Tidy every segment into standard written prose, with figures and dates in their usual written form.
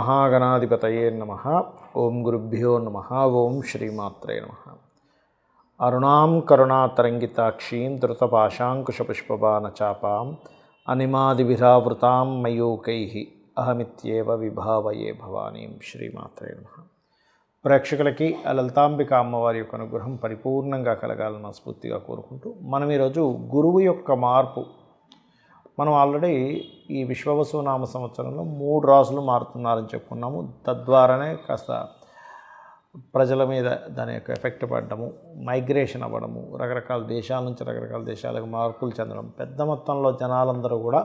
మహాగణాధిపతయే నమః. ఓం గురుభ్యో నమః. ఓం శ్రీమాత్రే నమః. అరుణాం కరుణాతరంగితాక్షీం ధృతపాశాంకుశపుష్పబాణచాపాం అనిమాదిభిరావృతాం మయూకైః అహమిత్యేవ విభావయే భవానీం. శ్రీమాత్రే నమః. ప్రేక్షకులకి లలితాంబిక అమ్మవారి యొక్క అనుగ్రహం పరిపూర్ణంగా కలగాలని మనస్ఫూర్తిగా కోరుకుంటూ మనం ఈరోజు గురువు యొక్క మార్పు, మనం ఆల్రెడీ ఈ విశ్వవసునామ సంవత్సరంలో 3 రాసులు మారుతున్నారని చెప్పుకున్నాము. తద్వారానే కాస్త ప్రజల మీద దాని యొక్క ఎఫెక్ట్ పడడము, మైగ్రేషన్ అవ్వడము, రకరకాల దేశాల నుంచి రకరకాల దేశాలకు మార్పులు చెందడం, పెద్ద మొత్తంలో జనాలందరూ కూడా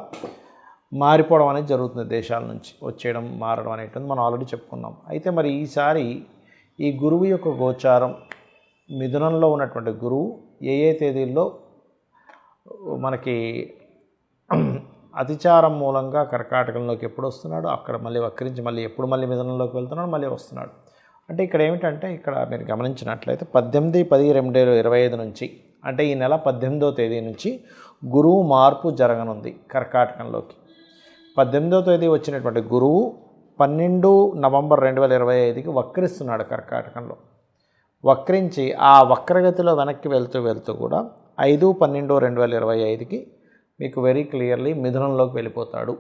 మారిపోవడం అనేది జరుగుతుంది. దేశాల నుంచి వచ్చేయడం, మారడం అనేటువంటి మనం ఆల్రెడీ చెప్పుకున్నాం. అయితే మరి ఈసారి ఈ గురువు యొక్క గోచారం, మిథునంలో ఉన్నటువంటి గురువు ఏ తేదీల్లో మనకి అతిచారం మూలంగా కర్కాటకంలోకి ఎప్పుడు వస్తున్నాడు, అక్కడ మళ్ళీ వక్రించి మళ్ళీ ఎప్పుడు మళ్ళీ మిథునంలోకి వెళ్తున్నాడు, మళ్ళీ వస్తున్నాడు. అంటే ఇక్కడ ఏమిటంటే, ఇక్కడ మీరు గమనించినట్లయితే 18/10/2025 నుంచి, అంటే ఈ నెల 18వ తేదీ నుంచి గురువు మార్పు జరగనుంది కర్కాటకంలోకి. 18వ తేదీ వచ్చినటువంటి గురువు 12 నవంబర్ 2025కి వక్రిస్తున్నాడు కర్కాటకంలో. వక్రించి ఆ వక్రగతిలో వెనక్కి వెళ్తూ కూడా 5/12/2025కి మీకు వెరీ క్లియర్లీ మిథునంలోకి వెళ్ళిపోతాడు.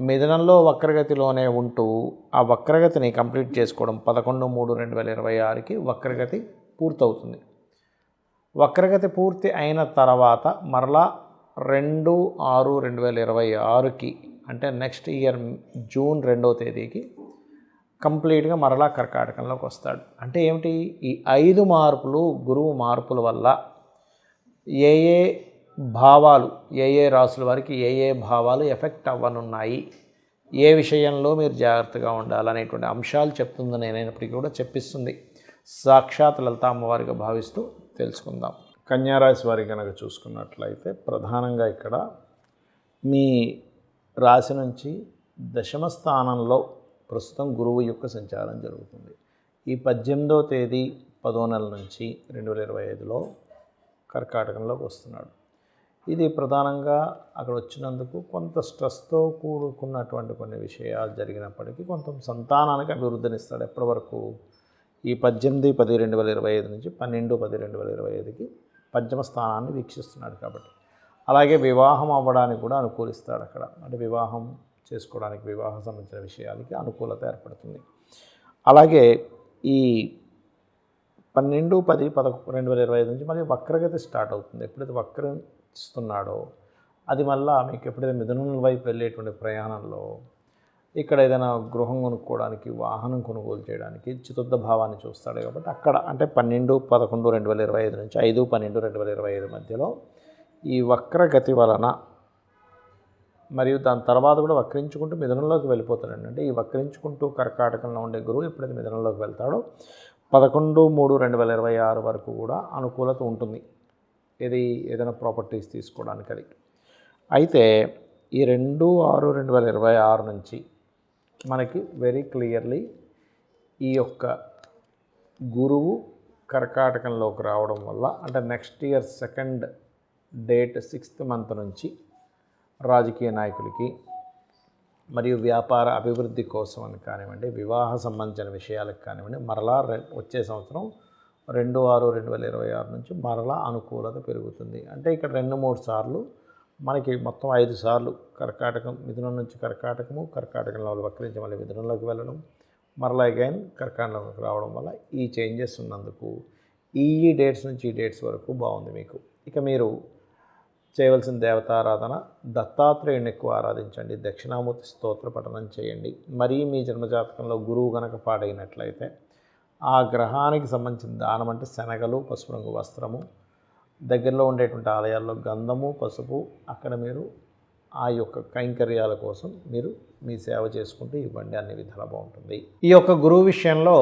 మిథునంలో వక్రగతిలోనే ఉంటూ ఆ వక్రగతిని కంప్లీట్ చేసుకోవడం 11/3/2026కి వక్రగతి పూర్తవుతుంది. వక్రగతి పూర్తి అయిన తర్వాత మరలా 2/6/2026కి, అంటే నెక్స్ట్ ఇయర్ జూన్ 2వ తేదీకి కంప్లీట్గా మరలా కర్కాటకంలోకి వస్తాడు. అంటే ఏమిటి, ఈ 5 మార్పులు, గురువు మార్పుల వల్ల ఏ భావాలు, ఏ రాసుల వారికి ఏ భావాలు ఎఫెక్ట్ అవ్వనున్నాయి, ఏ విషయంలో మీరు జాగ్రత్తగా ఉండాలనేటువంటి అంశాలు చెప్తుంది. నేనైనప్పటికీ కూడా చెప్పిస్తుంది సాక్షాత్ లలిత అమ్మవారిగా భావిస్తూ తెలుసుకుందాం. కన్యారాశి వారి కనుక చూసుకున్నట్లయితే ప్రధానంగా ఇక్కడ మీ రాశి నుంచి దశమ స్థానంలో ప్రస్తుతం గురువు యొక్క సంచారం జరుగుతుంది. ఈ 18వ తేదీ 10వ నెల నుంచి 2025లో కర్కాటకంలోకి వస్తున్నాడు. ఇది ప్రధానంగా అక్కడ వచ్చినందుకు కొంత స్ట్రెస్తో కూడుకున్నటువంటి కొన్ని విషయాలు జరిగినప్పటికీ కొంత సంతానానికి అభివృద్ధినిస్తాడు. ఎప్పటి వరకు, ఈ 18/10/2025 నుంచి 12/10/2025కి పంచమ స్థానాన్ని వీక్షిస్తున్నాడు కాబట్టి. అలాగే వివాహం అవ్వడానికి కూడా అనుకూలిస్తాడు అక్కడ. అంటే వివాహం చేసుకోవడానికి, వివాహం సంబంధించిన విషయాలకి అనుకూలత ఏర్పడుతుంది. అలాగే ఈ 12/10/2025 నుంచి మళ్ళీ వక్రగతి స్టార్ట్ అవుతుంది. ఎప్పుడైతే వక్రిస్తున్నాడో అది మళ్ళీ మీకు ఎప్పుడైతే మిథునం వైపు వెళ్ళేటువంటి ప్రయాణంలో ఇక్కడ ఏదైనా గృహం కొనుక్కోవడానికి, వాహనం కొనుగోలు చేయడానికి చతుర్థ భావాన్ని చూస్తాడు కాబట్టి అక్కడ, అంటే 12/11/2025 నుంచి 5/12/2025 మధ్యలో ఈ వక్రగతి వలన, మరియు దాని తర్వాత కూడా వక్రించుకుంటూ మిథునంలోకి వెళ్ళిపోతాడండి. అంటే ఈ వక్రించుకుంటూ కర్కాటకంలో ఉండే గురువు ఎప్పుడైతే మిథునంలోకి వెళ్తాడో 11/3/2026 వరకు కూడా అనుకూలత ఉంటుంది. ఇది ఏదైనా ప్రాపర్టీస్ తీసుకోవడానికి అది. అయితే ఈ 2/6/2026 నుంచి మనకి వెరీ క్లియర్లీ ఈ యొక్క గురువు కర్కాటకంలోకి రావడం వల్ల, అంటే next year 2nd date 6th month నుంచి రాజకీయ నాయకులకి మరియు వ్యాపార అభివృద్ధి కోసం అని కానివ్వండి, వివాహ సంబంధించిన విషయాలకు కానివ్వండి, మరలా వచ్చే సంవత్సరం 2/6/2026 నుంచి మరలా అనుకూలత పెరుగుతుంది. అంటే ఇక్కడ 2-3 సార్లు మనకి మొత్తం 5 సార్లు కర్కాటకం, మిథునం నుంచి కర్కాటకంలో వక్రించి మళ్ళీ మిథునంలోకి వెళ్ళడం, మరలా అగైన్ కర్కాటకంలోకి రావడం వల్ల ఈ చేంజెస్ ఉన్నందుకు ఈ డేట్స్ నుంచి ఈ డేట్స్ వరకు బాగుంది మీకు. ఇక మీరు చేయవలసిన దేవతారాధన, దత్తాత్రేయుని ఎక్కువ ఆరాధించండి, దక్షిణామూర్తి స్తోత్ర పఠనం చేయండి. మరీ మీ జన్మజాతకంలో గురువు గనక పాడైనట్లయితే ఆ గ్రహానికి సంబంధించిన దానం, అంటే శనగలు, పసుపు రంగు వస్త్రము, దగ్గరలో ఉండేటువంటి ఆలయాల్లో గంధము, పసుపు, అక్కడ మీరు ఆ యొక్క కైంకర్యాల కోసం మీరు మీ సేవ చేసుకుంటూ ఇవ్వండి. అన్ని విధాలా బాగుంటుంది. ఈ యొక్క గురువు విషయంలో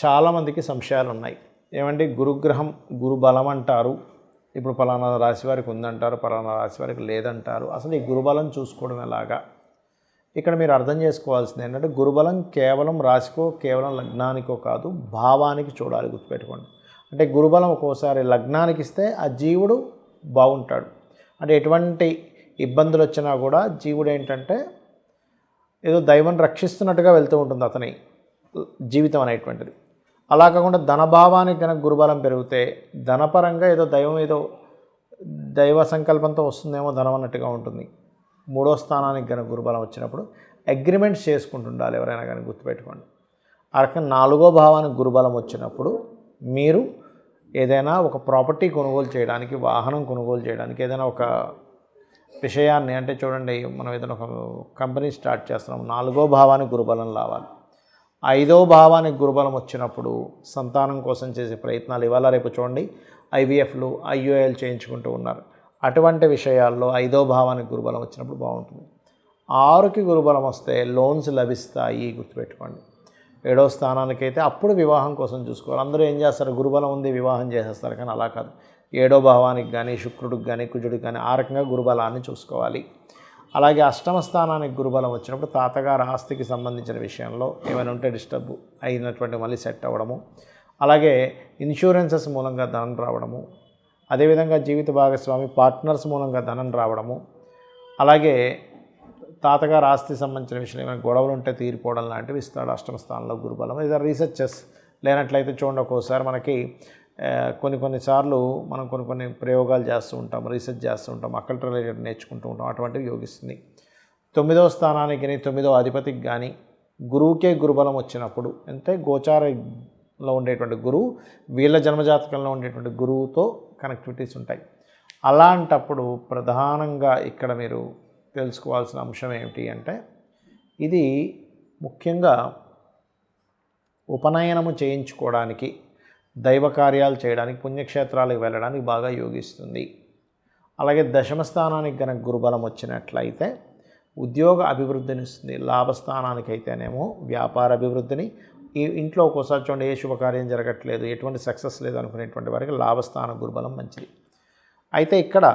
చాలామందికి సంశయాలు ఉన్నాయి. ఏమంటే గురుగ్రహం, గురు బలం అంటారు, ఇప్పుడు పలానా రాశి వారికి ఉందంటారు, పలానా రాశి వారికి లేదంటారు. అసలు ఈ గురుబలం చూసుకోవడం ఎలాగా? ఇక్కడ మీరు అర్థం చేసుకోవాల్సింది ఏంటంటే, గురుబలం కేవలం రాశికో, కేవలం లగ్నానికో కాదు, భావానికి చూడాలి. గుర్తుపెట్టుకోండి. అంటే గురుబలం ఒక్కోసారి లగ్నానికి ఇస్తే ఆ జీవుడు బాగుంటాడు. అంటే ఎటువంటి ఇబ్బందులు వచ్చినా కూడా జీవుడు ఏంటంటే ఏదో దైవం రక్షిస్తున్నట్టుగా వెళ్తూ ఉంటుంది అతని జీవితం అనేటువంటిది. అలా కాకుండా ధనభావానికి కనుక గురుబలం పెరిగితే ధనపరంగా ఏదో దైవం ఏదో దైవ సంకల్పంతో వస్తుందేమో ధనం అన్నట్టుగా ఉంటుంది. 3వ స్థానానికి కనుక గురుబలం వచ్చినప్పుడు అగ్రిమెంట్స్ చేసుకుంటుండాలి ఎవరైనా కానీ, గుర్తుపెట్టుకోండి. ఆ రకంగా 4వ భావానికి గురుబలం వచ్చినప్పుడు మీరు ఏదైనా ఒక ప్రాపర్టీ కొనుగోలు చేయడానికి, వాహనం కొనుగోలు చేయడానికి, ఏదైనా ఒక విషయాన్ని అంటే చూడండి, మనం ఏదైనా ఒక కంపెనీ స్టార్ట్ చేస్తున్నాం, 4వ భావానికి గురుబలం రావాలి. 5వ భావానికి గురుబలం వచ్చినప్పుడు సంతానం కోసం చేసే ప్రయత్నాలు, ఇవాళ రేపు చూడండి IVFలు IUIలు చేయించుకుంటూ ఉన్నారు. అటువంటి విషయాల్లో 5వ భావానికి గురుబలం వచ్చినప్పుడు బాగుంటుంది. 6కి గురుబలం వస్తే లోన్స్ లభిస్తాయి, గుర్తుపెట్టుకోండి. 7వ స్థానానికైతే అప్పుడు వివాహం కోసం చూసుకోవాలి. అందరూ ఏం చేస్తారు, గురుబలం ఉంది వివాహం చేసేస్తారు, కానీ అలా కాదు. 7వ భావానికి కానీ, శుక్రుడికి కానీ, కుజుడికి కానీ ఆ రకంగా గురుబలాన్ని చూసుకోవాలి. అలాగే 8వ స్థానానికి గురుబలం వచ్చినప్పుడు తాతగారు ఆస్తికి సంబంధించిన విషయంలో ఏమైనా ఉంటే డిస్టర్బ్ అయినటువంటి మళ్ళీ సెట్ అవ్వడము, అలాగే ఇన్సూరెన్సెస్ మూలంగా ధనం రావడము, అదేవిధంగా జీవిత భాగస్వామి పార్ట్నర్స్ మూలంగా ధనం రావడము, అలాగే తాతగారు ఆస్తి సంబంధించిన విషయంలో ఏమైనా గొడవలు ఉంటే తీరిపోవడం లాంటివి ఇస్తాడు 8వ స్థానంలో గురుబలం. ఇది రీసెర్చెస్ లేనట్లయితే చూడండి, ఒక్కోసారి మనకి కొన్నిసార్లు మనం కొన్ని ప్రయోగాలు చేస్తూ ఉంటాం, రీసెర్చ్ చేస్తూ ఉంటాం, అక్కల్ రిలేటెడ్ నేర్చుకుంటూ ఉంటాం, అటువంటివి యోగిస్తుంది. 9వ స్థానానికి 9వ అధిపతికి కానీ గురువుకే గురుబలం వచ్చినప్పుడు, అంటే గోచారంలో ఉండేటువంటి గురువు వీళ్ళ జన్మజాతకంలో ఉండేటువంటి గురువుతో కనెక్టివిటీస్ ఉంటాయి. అలాంటప్పుడు ప్రధానంగా ఇక్కడ మీరు తెలుసుకోవాల్సిన అంశం ఏమిటి అంటే, ఇది ముఖ్యంగా ఉపనయనము చేయించుకోవడానికి, దైవ కార్యాలు చేయడానికి, పుణ్యక్షేత్రాలకు వెళ్ళడానికి బాగా యోగిస్తుంది. అలాగే 10వ స్థానానికి కనుక గురుబలం వచ్చినట్లయితే ఉద్యోగ అభివృద్ధిని ఇస్తుంది. లాభస్థానానికి అయితేనేమో వ్యాపార అభివృద్ధిని, ఈ ఇంట్లో ఒక్కోసారి చూడండి ఏ శుభకార్యం జరగట్లేదు, ఎటువంటి సక్సెస్ లేదు అనుకునేటువంటి వారికి లాభస్థాన గురుబలం మంచిది. అయితే ఇక్కడ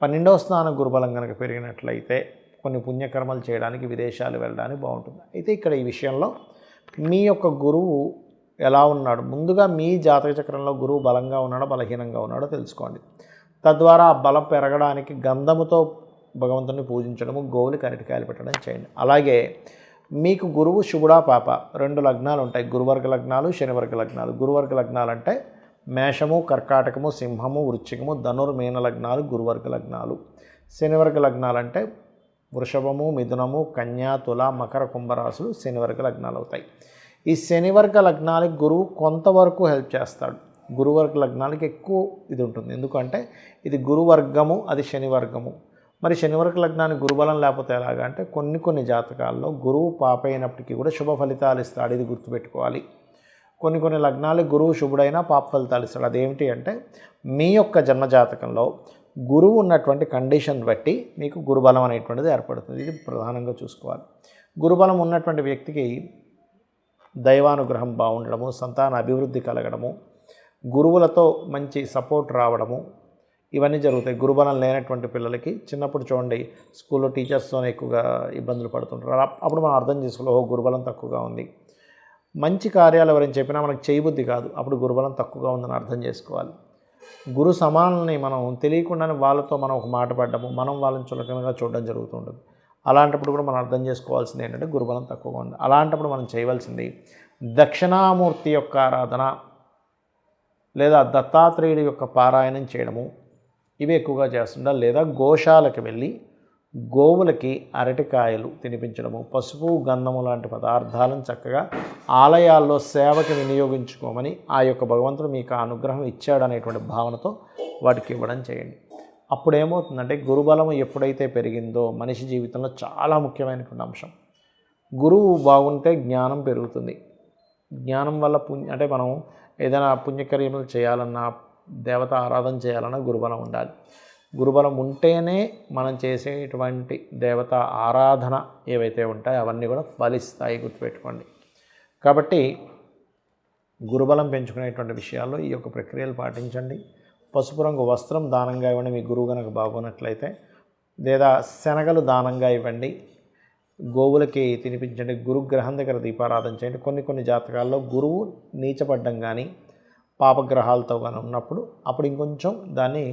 12వ స్థాన గురుబలం కనుక పెరిగినట్లయితే కొన్ని పుణ్యకర్మలు చేయడానికి, విదేశాలు వెళ్ళడానికి బాగుంటుంది. అయితే ఇక్కడ ఈ విషయంలో మీ యొక్క గురువు ఎలా ఉన్నాడు, ముందుగా మీ జాతక చక్రంలో గురువు బలంగా ఉన్నాడో బలహీనంగా ఉన్నాడో తెలుసుకోండి. తద్వారా ఆ బలం పెరగడానికి గంధముతో భగవంతుని పూజించడము, గోవులకి అరటికాయలు పెట్టడం చేయండి. అలాగే మీకు గురువు శుభుడా పాప 2 లగ్నాలు ఉంటాయి, గురువర్గ లగ్నాలు, శనివర్గ లగ్నాలు. గురువర్గ లగ్నాలు అంటే మేషము, కర్కాటకము, సింహము, వృశ్చికము, ధనుర్మీన లగ్నాలు గురువర్గ లగ్నాలు. శనివర్గ లగ్నాలు అంటే వృషభము, మిథునము, కన్యా, తుల, మకర, కుంభరాశులు శనివర్గ లగ్నాలు అవుతాయి. ఈ శనివర్గ లగ్నాలకి గురువు కొంతవరకు హెల్ప్ చేస్తాడు, గురువర్గ లగ్నాలకి ఎక్కువ ఇది ఉంటుంది. ఎందుకంటే ఇది గురువర్గము, అది శనివర్గము. మరి శనివర్గ లగ్నానికి గురుబలం లేకపోతే ఎలాగా అంటే, కొన్ని జాతకాల్లో గురువు పాప అయినప్పటికీ కూడా శుభ ఫలితాలు ఇస్తాడు, ఇది గుర్తుపెట్టుకోవాలి. కొన్ని లగ్నాలకు గురువు శుభుడైనా పాప ఫలితాలు ఇస్తాడు. అదేమిటి అంటే, మీ యొక్క జన్మజాతకంలో గురువు ఉన్నటువంటి కండిషన్ బట్టి మీకు గురుబలం అనేటువంటిది ఏర్పడుతుంది. ఇది ప్రధానంగా చూసుకోవాలి. గురుబలం ఉన్నటువంటి వ్యక్తికి దైవానుగ్రహం బాగుండడము, సంతాన అభివృద్ధి కలగడము, గురువులతో మంచి సపోర్ట్ రావడము, ఇవన్నీ జరుగుతాయి. గురుబలం లేనటువంటి పిల్లలకి చిన్నప్పుడు చూడండి స్కూల్లో టీచర్స్తోనే ఎక్కువగా ఇబ్బందులు పడుతుంటారు. అప్పుడు మనం అర్థం చేసుకోవాలి, ఓహో గురుబలం తక్కువగా ఉంది. మంచి కార్యాలు ఎవరైనా చెప్పినా మనకు చేయబుద్ధి కాదు, అప్పుడు గురుబలం తక్కువగా ఉందని అర్థం చేసుకోవాలి. గురు సమానుల్ని మనం తెలియకుండానే వాళ్ళతో మనం ఒక మాట పడ్డము, మనం వాళ్ళని చులకనగా చూడడం జరుగుతుంటుంది. అలాంటప్పుడు కూడా మనం అర్థం చేసుకోవాల్సింది ఏంటంటే గురుబలం తక్కువగా ఉంది. అలాంటప్పుడు మనం చేయవలసింది దక్షిణామూర్తి యొక్క ఆరాధన లేదా దత్తాత్రేయుడి యొక్క పారాయణం చేయడము, ఇవి ఎక్కువగా చేస్తుండాలి. లేదా గోశాలకు వెళ్ళి గోవులకి అరటికాయలు తినిపించడము, పసుపు, గంధము లాంటి పదార్థాలను చక్కగా ఆలయాల్లో సేవకి వినియోగించుకోమని ఆ యొక్క భగవంతుడు మీకు ఆ అనుగ్రహం ఇచ్చాడనేటువంటి భావనతో వాటికి ఇవ్వడం చేయండి. అప్పుడు ఏమవుతుందంటే గురుబలం ఎప్పుడైతే పెరిగిందో మనిషి జీవితంలో చాలా ముఖ్యమైనటువంటి అంశం. గురువు బాగుంటే జ్ఞానం పెరుగుతుంది. జ్ఞానం వల్ల అంటే మనం ఏదైనా పుణ్యకార్యములు చేయాలన్నా, దేవత ఆరాధన చేయాలన్నా గురుబలం ఉండాలి. గురుబలం ఉంటేనే మనం చేసేటువంటి దేవత ఆరాధన ఏవైతే ఉంటాయో అవన్నీ కూడా ఫలిస్తాయి, గుర్తుపెట్టుకోండి. కాబట్టి గురుబలం పెంచుకునేటువంటి విషయాల్లో ఈ యొక్క ప్రక్రియలు పాటించండి. పసుపు రంగు వస్త్రం దానంగా ఇవ్వండి మీ గురువు కనుక బాగున్నట్లయితే, లేదా శనగలు దానంగా ఇవ్వండి, గోవులకి తినిపించండి, గురుగ్రహం దగ్గర దీపారాధన చేయండి. కొన్ని జాతకాల్లో గురువు నీచపడ్డం కానీ పాపగ్రహాలతో కానీ ఉన్నప్పుడు అప్పుడు ఇంకొంచెం దాన్ని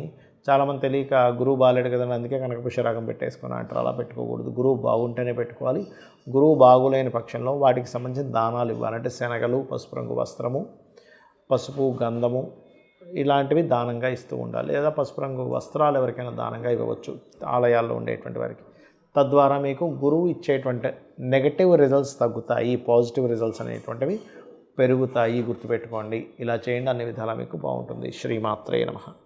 చాలామంది తెలియక గురువు బాగాలేడు కదండి అందుకే కనకపుష్యరాగం పెట్టేసుకుని అంటారు. అలా పెట్టుకోకూడదు. గురువు బాగుంటేనే పెట్టుకోవాలి. గురువు బాగులేని పక్షంలో వాటికి సంబంధించిన దానాలు ఇవ్వాలి. అంటే శనగలు, పసుపు రంగు వస్త్రము, పసుపు, గంధము ఇలాంటివి దానంగా ఇస్తూ ఉండాలి. లేదా పసుపు రంగు వస్త్రాలు ఎవరికైనా దానంగా ఇవ్వవచ్చు ఆలయాల్లో ఉండేటువంటి వారికి. తద్వారా మీకు గురువు ఇచ్చేటువంటి నెగటివ్ రిజల్ట్స్ తగ్గుతాయి, పాజిటివ్ రిజల్ట్స్ అనేటువంటివి పెరుగుతాయి. గుర్తుపెట్టుకోండి. ఇలా చేయండి, అన్ని విధాలా మీకు బాగుంటుంది. శ్రీమాత్రే నమః.